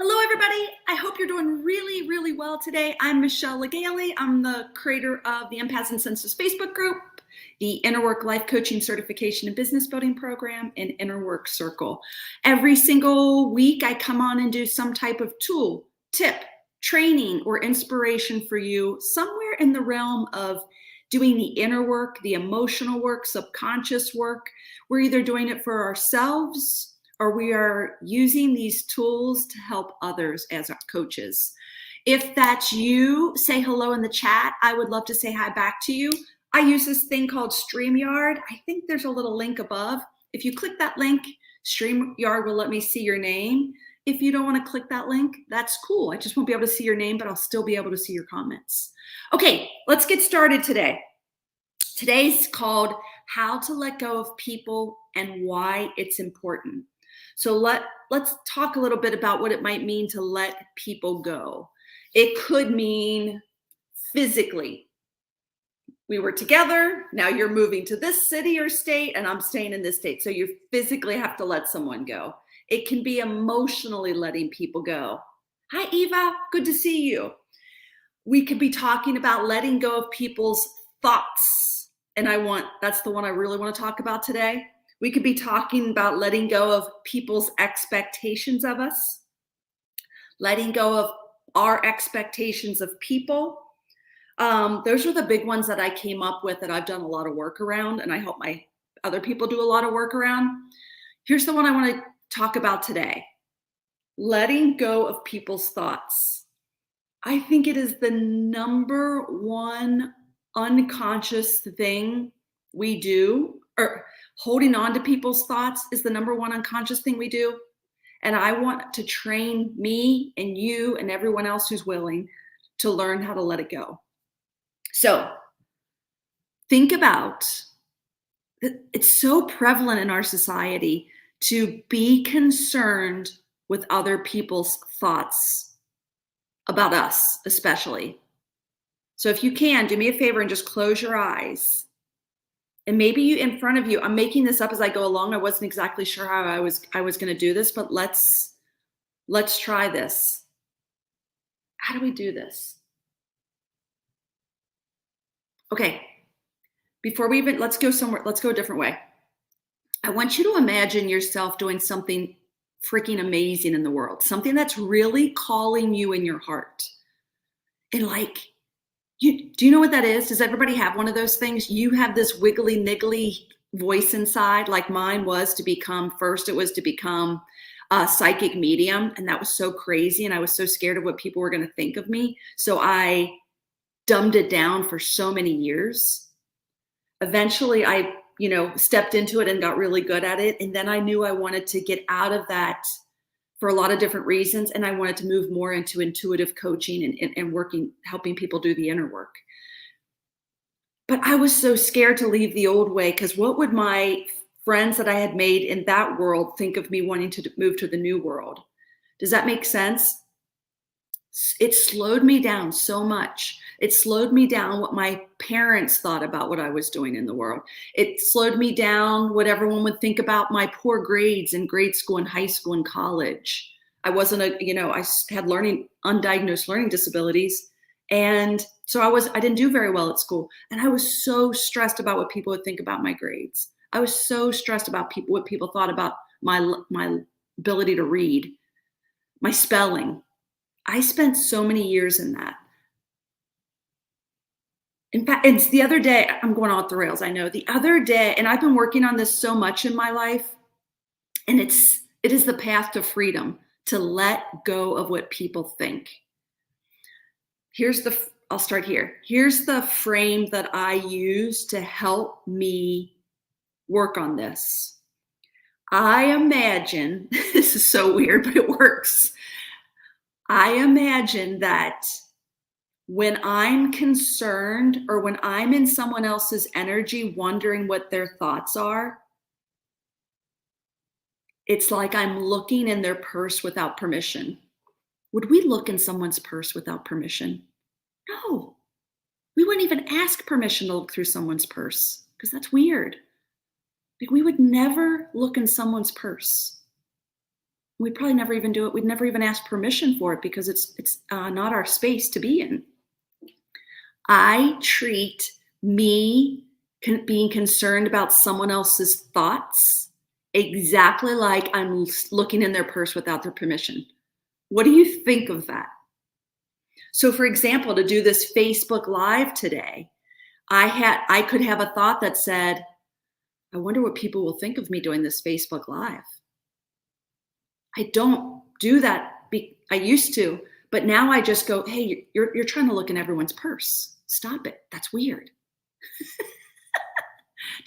Hello, everybody. I hope you're doing really, really well today. I'm Michelle Legaly. I'm the creator of the Empaths and Senses Facebook group, the Inner Work Life Coaching Certification and Business Building Program, and Inner Work Circle. Every single week, I come on and do some type of tool, tip, training, or inspiration for you somewhere in the realm of doing the inner work, the emotional work, subconscious work. We're either doing it for ourselves or we are using these tools to help others as our coaches. If that's you, say hello in the chat. I would love to say hi back to you. I use this thing called StreamYard. I think there's a little link above. If you click that link, StreamYard will let me see your name. If you don't want to click that link, that's cool. I just won't be able to see your name, but I'll still be able to see your comments. Okay, let's get started today. Today's called How to Let Go of People and Why It's Important. So let's talk a little bit about what it might mean to let people go. It could mean physically. We were together, now you're moving to this city or state, and I'm staying in this state. So you physically have to let someone go. It can be emotionally letting people go. Hi, Eva, good to see you. We could be talking about letting go of people's thoughts. And that's the one I really want to talk about today. We could be talking about letting go of people's expectations of us, letting go of our expectations of people. Those are the big ones that I came up with that I've done a lot of work around, and I help my other people do a lot of work around. Here's the one I want to talk about today. Letting go of people's thoughts. I think it is the number one unconscious thing we do, or holding on to people's thoughts is the number one unconscious thing we do. And I want to train me and you and everyone else who's willing to learn how to let it go. So think about, it's so prevalent in our society to be concerned with other people's thoughts about us, especially. So if you can, do me a favor and just close your eyes. And maybe you in front of you, I'm making this up as I go along. I wasn't exactly sure how I was going to do this, but let's try this. How do we do this? Okay. Before we even, let's go a different way. I want you to imagine yourself doing something freaking amazing in the world, something that's really calling you in your heart. And do you know what that is? Does everybody have one of those things? You have this wiggly niggly voice inside, like mine was to become a psychic medium. And that was so crazy. And I was so scared of what people were going to think of me. So I dumbed it down for so many years. Eventually I, stepped into it and got really good at it. And then I knew I wanted to get out of that for a lot of different reasons. And I wanted to move more into intuitive coaching and helping people do the inner work. But I was so scared to leave the old way, because what would my friends that I had made in that world think of me wanting to move to the new world? Does that make sense? It slowed me down so much. It slowed me down what my parents thought about what I was doing in the world. It slowed me down what everyone would think about my poor grades in grade school and high school and college. I wasn't I had undiagnosed learning disabilities. And so I didn't do very well at school. And I was so stressed about what people would think about my grades. I was so stressed about what people thought about my ability to read, my spelling. I spent so many years in that. In fact, it's the other day, I'm going off the rails, I know. The other day, and I've been working on this so much in my life, and it is the path to freedom, to let go of what people think. I'll start here. Here's the frame that I use to help me work on this. I imagine, this is so weird, but it works. I imagine that when I'm concerned or when I'm in someone else's energy wondering what their thoughts are, it's like I'm looking in their purse without permission. Would we look in someone's purse without permission? No. We wouldn't even ask permission to look through someone's purse, because that's weird. We would never look in someone's purse. We'd probably never even do it. We'd never even ask permission for it because it's not our space to be in. I treat me being concerned about someone else's thoughts exactly like I'm looking in their purse without their permission. What do you think of that? So for example, to do this Facebook Live today, I could have a thought that said, I wonder what people will think of me doing this Facebook Live. I don't do that. I used to, but now I just go, hey, you're trying to look in everyone's purse. Stop it. That's weird.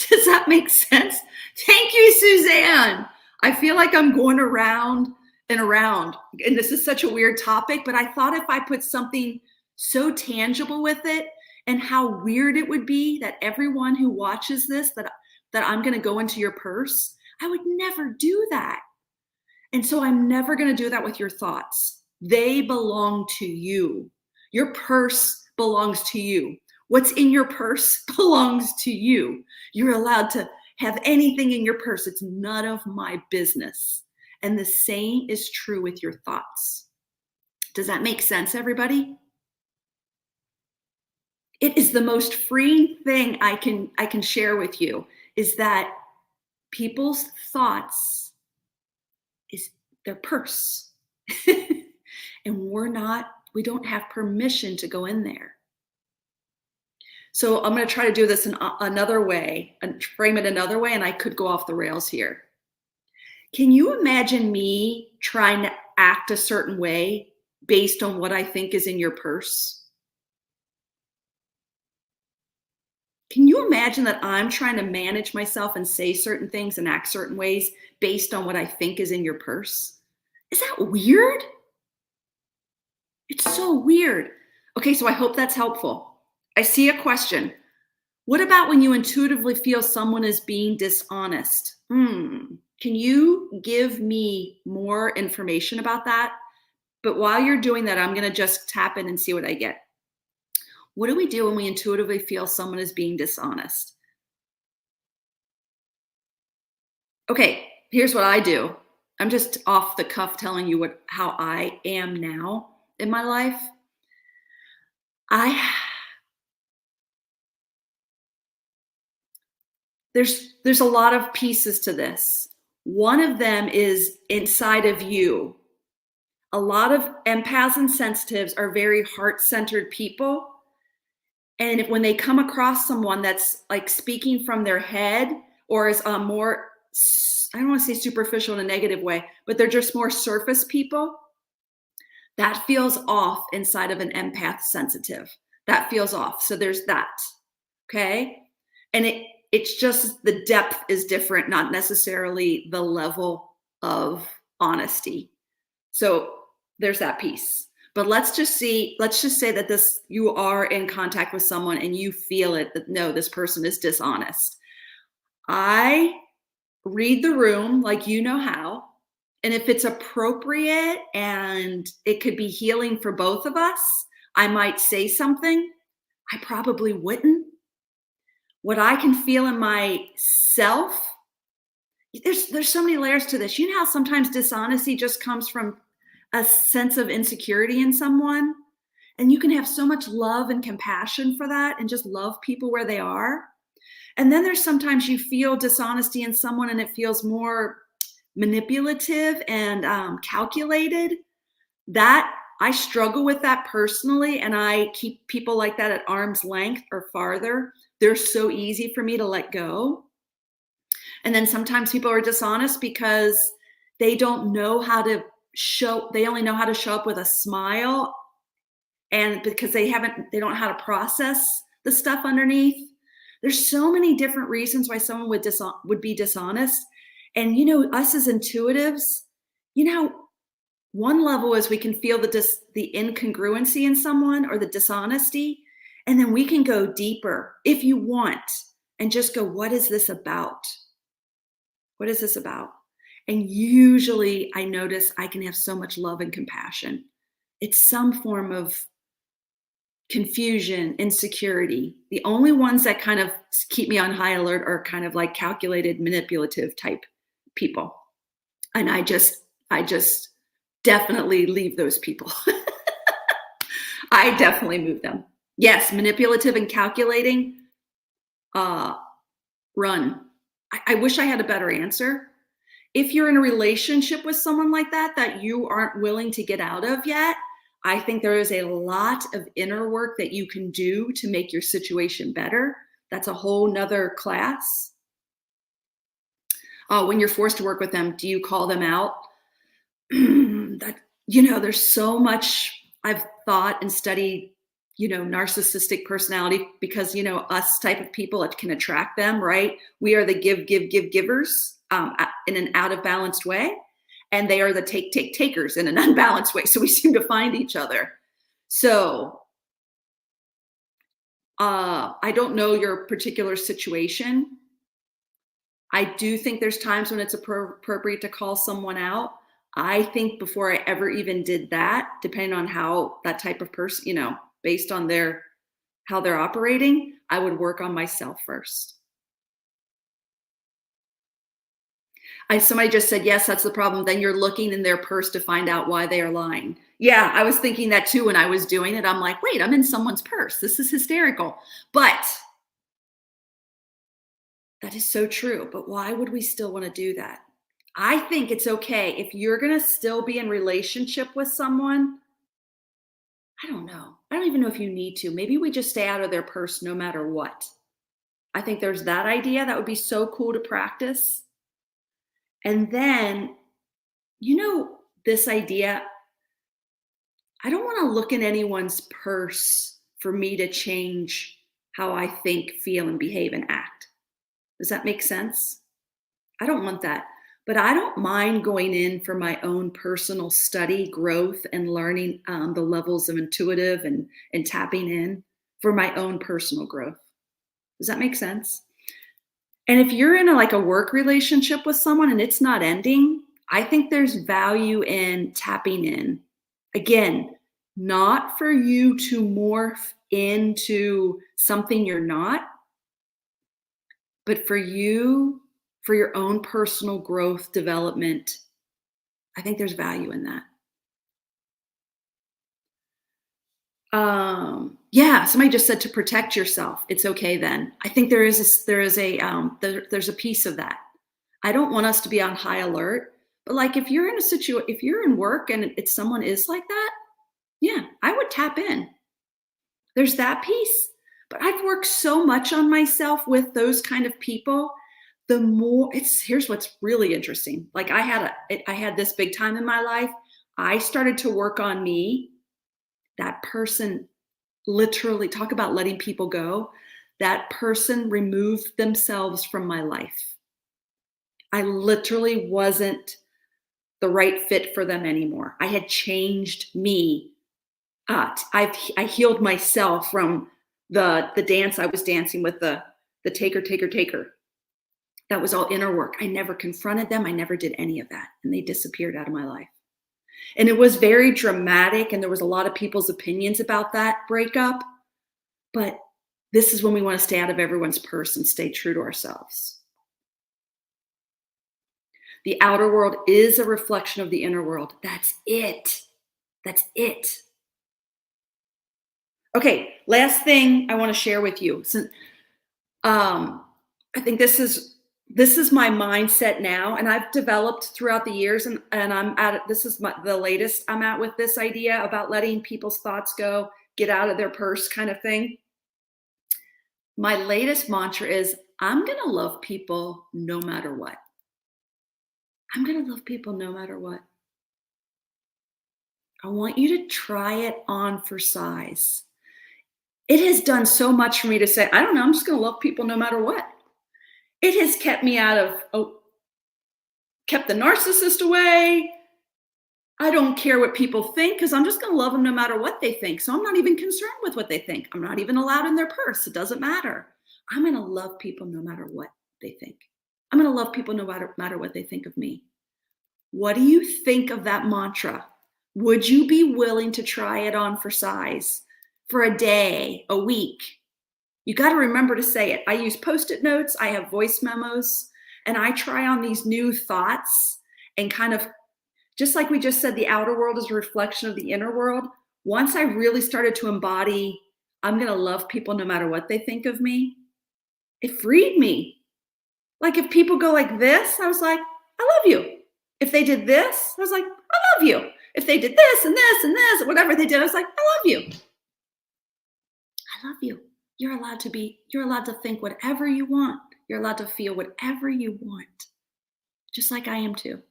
Does that make sense? Thank you, Suzanne. I feel like I'm going around and around, and this is such a weird topic, but I thought if I put something so tangible with it and how weird it would be that everyone who watches this, that I'm going to go into your purse, I would never do that. And so I'm never going to do that with your thoughts. They belong to you. Your purse belongs to you. What's in your purse belongs to you. You're allowed to have anything in your purse. It's none of my business. And the same is true with your thoughts. Does that make sense, everybody? It is the most freeing thing I can share with you, is that people's thoughts is their purse. And we don't have permission to go in there. So I'm going to try to do this in another way and frame it another way, and I could go off the rails here. Can you imagine me trying to act a certain way based on what I think is in your purse? Can you imagine that I'm trying to manage myself and say certain things and act certain ways based on what I think is in your purse? Is that weird? It's so weird. Okay, so I hope that's helpful. I see a question. What about when you intuitively feel someone is being dishonest? Can you give me more information about that? But while you're doing that, I'm going to just tap in and see what I get. What do we do when we intuitively feel someone is being dishonest? Okay, here's what I do. I'm just off the cuff telling you how I am now in my life. There's a lot of pieces to this. One of them is inside of you. A lot of empaths and sensitives are very heart-centered people. And when they come across someone that's like speaking from their head or is more, I don't want to say superficial in a negative way, but they're just more surface people, that feels off inside of an empath sensitive. That feels off. So there's that. Okay. And it's just the depth is different, not necessarily the level of honesty. So there's that piece. But let's just say that you are in contact with someone and you feel it, that no, this person is dishonest. I read the room like you know how. And if it's appropriate and it could be healing for both of us, I might say something. I probably wouldn't. What I can feel in myself, there's so many layers to this. You know how sometimes dishonesty just comes from a sense of insecurity in someone, and you can have so much love and compassion for that and just love people where they are. And then there's sometimes you feel dishonesty in someone and it feels more manipulative and calculated. That I struggle with that personally, and I keep people like that at arm's length or farther. They're so easy for me to let go. And then sometimes people are dishonest because they don't know how to they only know how to show up with a smile, and because they don't know how to process the stuff underneath. There's so many different reasons why someone would be dishonest. And us as intuitives, one level is we can feel the incongruency in someone or the dishonesty, and then we can go deeper if you want and just go, what is this about? What is this about? And usually I notice I can have so much love and compassion. It's some form of confusion, insecurity. The only ones that kind of keep me on high alert are kind of like calculated, manipulative type people. And I just I just definitely leave those people. I definitely move them. Yes, manipulative and calculating, uh, run. I wish I had a better answer. If you're in a relationship with someone like that you aren't willing to get out of yet, I think there is a lot of inner work that you can do to make your situation better. That's a whole nother class. When you're forced to work with them, do you call them out? That, there's so much I've thought and studied, narcissistic personality because, us type of people, it can attract them, right? We are the givers in an out of balanced way. And they are the takers in an unbalanced way. So we seem to find each other. So I don't know your particular situation. I do think there's times when it's appropriate to call someone out. I think before I ever even did that, depending on how that type of person, based on how they're operating, I would work on myself first. Somebody just said, yes, that's the problem. Then you're looking in their purse to find out why they are lying. Yeah, I was thinking that too when I was doing it. I'm like, wait, I'm in someone's purse. This is hysterical. But that is so true. But why would we still want to do that? I think it's okay if you're going to still be in relationship with someone. I don't know. I don't even know if you need to. Maybe we just stay out of their purse no matter what. I think there's that idea that would be so cool to practice. And then, this idea, I don't want to look in anyone's purse for me to change how I think, feel, and behave and act. Does that make sense? I don't want that. But I don't mind going in for my own personal study, growth, and learning the levels of intuitive and tapping in for my own personal growth. Does that make sense? And if you're in a work relationship with someone and it's not ending, I think there's value in tapping in. Again, not for you to morph into something you're not, but for you, for your own personal growth, development. I think there's value in that. Yeah, somebody just said to protect yourself. It's okay then. I think there's a piece of that. I don't want us to be on high alert, but if you're in if you're in work and it's someone is like that, yeah, I would tap in. There's that piece. But I've worked so much on myself with those kind of people. Here's what's really interesting. I had this big time in my life. I started to work on me. That person, literally, talk about letting people go. That person removed themselves from my life. I literally wasn't the right fit for them anymore. I had changed me. I healed myself from the dance I was dancing with the taker. That was all inner work. I never confronted them. I never did any of that. And they disappeared out of my life. And it was very dramatic. And there was a lot of people's opinions about that breakup. But this is when we want to stay out of everyone's purse and stay true to ourselves. The outer world is a reflection of the inner world. That's it. That's it. Okay, last thing I want to share with you. I think this is my mindset now, and I've developed throughout the years, and I'm at it. This is the latest I'm at with this idea about letting people's thoughts go, get out of their purse kind of thing. My latest mantra is, I'm going to love people no matter what. I'm going to love people no matter what. I want you to try it on for size. It has done so much for me to say, I don't know, I'm just going to love people no matter what. It has kept me kept the narcissist away. I don't care what people think because I'm just going to love them no matter what they think. So I'm not even concerned with what they think. I'm not even allowed in their purse. It doesn't matter. I'm going to love people no matter what they think. I'm going to love people no matter what they think of me. What do you think of that mantra? Would you be willing to try it on for size for a day, a week? You got to remember to say it. I use Post-it notes. I have voice memos, and I try on these new thoughts and kind of Just like we just said, the outer world is a reflection of the inner world. Once I really started to embody, I'm going to love people no matter what they think of me, it freed me. Like if people go like this, I was like, I love you. If they did this, I was like, I love you. If they did this and this and this, whatever they did, I was like, I love you. I love you. You're allowed to think whatever you want. You're allowed to feel whatever you want, just like I am too.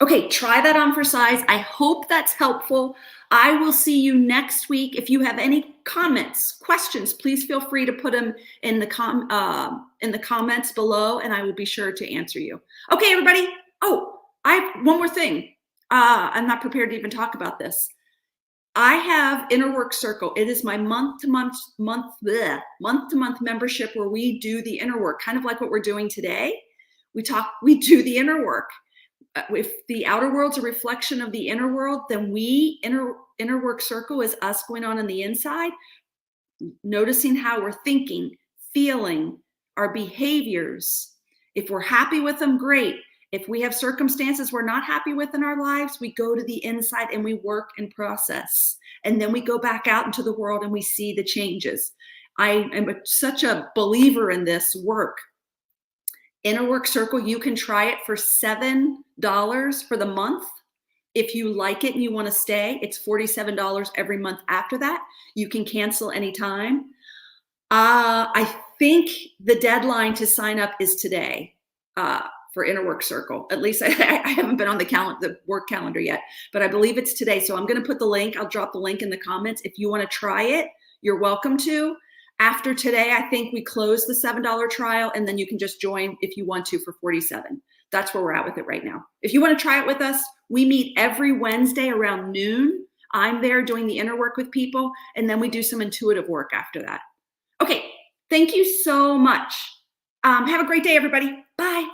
Okay, try that on for size. I hope that's helpful. I will see you next week. If you have any comments, questions, please feel free to put them in the comments below, and I will be sure to answer you. Okay, everybody. Oh, I have one more thing. I'm not prepared to even talk about this. I have Inner Work Circle. It is my month-to-month membership where we do the inner work, kind of like what we're doing today. We do the inner work. If the outer world's a reflection of the inner world, then Inner Work Circle is us going on the inside, noticing how we're thinking, feeling, our behaviors. If we're happy with them, great. If we have circumstances we're not happy with in our lives, we go to the inside and we work and process. And then we go back out into the world and we see the changes. I am such a believer in this work. Inner Work Circle, you can try it for $7 for the month. If you like it and you want to stay, it's $47 every month after that. You can cancel anytime. I think the deadline to sign up is today for Inner Work Circle. At least I haven't been on the work calendar yet, but I believe it's today. So I'm going to put the link. I'll drop the link in the comments. If you want to try it, you're welcome to. After today, I think we close the $7 trial, and then you can just join if you want to for $47. That's where we're at with it right now. If you want to try it with us, we meet every Wednesday around noon. I'm there doing the inner work with people, and then we do some intuitive work after that. Okay, thank you so much. Have a great day, everybody. Bye.